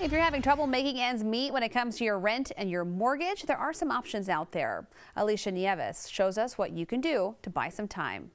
If you're having trouble making ends meet when it comes to your rent and your mortgage, there are some options out there. Alicia Nieves shows us what you can do to buy some time.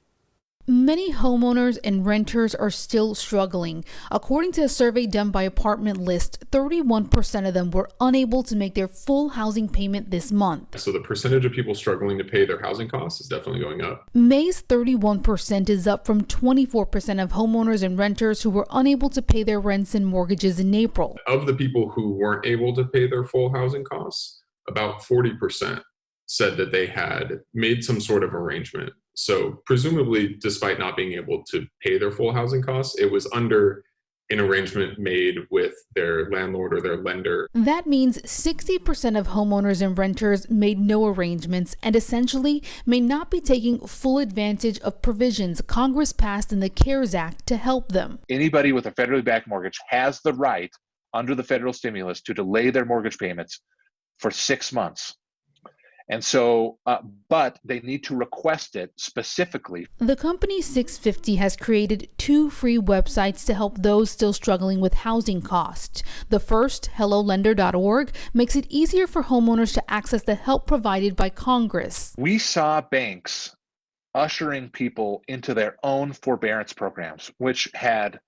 Many homeowners and renters are still struggling. According to a survey done by Apartment List, 31% of them were unable to make their full housing payment this month. So the percentage of people struggling to pay their housing costs is definitely going up. May's 31% is up from 24% of homeowners and renters who were unable to pay their rents and mortgages in April. Of the people who weren't able to pay their full housing costs, about 40% said that they had made some sort of arrangement. So presumably, despite not being able to pay their full housing costs, it was under an arrangement made with their landlord or their lender. That means 60% of homeowners and renters made no arrangements and essentially may not be taking full advantage of provisions Congress passed in the CARES Act to help them. Anybody with a federally backed mortgage has the right under the federal stimulus to delay their mortgage payments for 6 months. And so, but they need to request it specifically. The company 650 has created 2 free websites to help those still struggling with housing costs. The first, hellolender.org, makes it easier for homeowners to access the help provided by Congress. We saw banks ushering people into their own forbearance programs, which had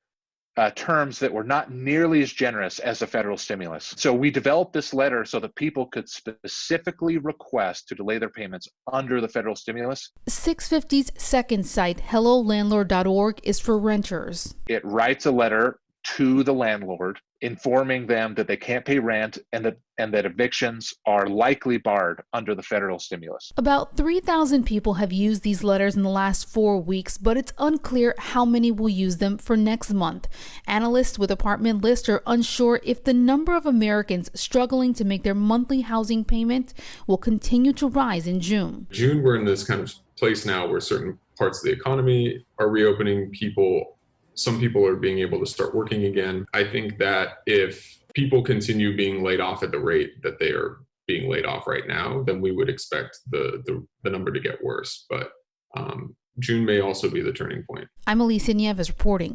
terms that were not nearly as generous as the federal stimulus. So we developed this letter so that people could specifically request to delay their payments under the federal stimulus. 650's second site, hellolandlord.org, is for renters. It writes a letter to the landlord informing them that they can't pay rent and that evictions are likely barred under the federal stimulus. About 3,000 people have used these letters in the last 4 weeks, but it's unclear how many will use them for next month. Analysts with Apartment List are unsure if the number of Americans struggling to make their monthly housing payment will continue to rise in June. We're in this kind of place now where certain parts of the economy are reopening. Some people are being able to start working again. I think that if people continue being laid off at the rate that they are being laid off right now, then we would expect the number to get worse. But June may also be the turning point. I'm Alicia Nieves reporting.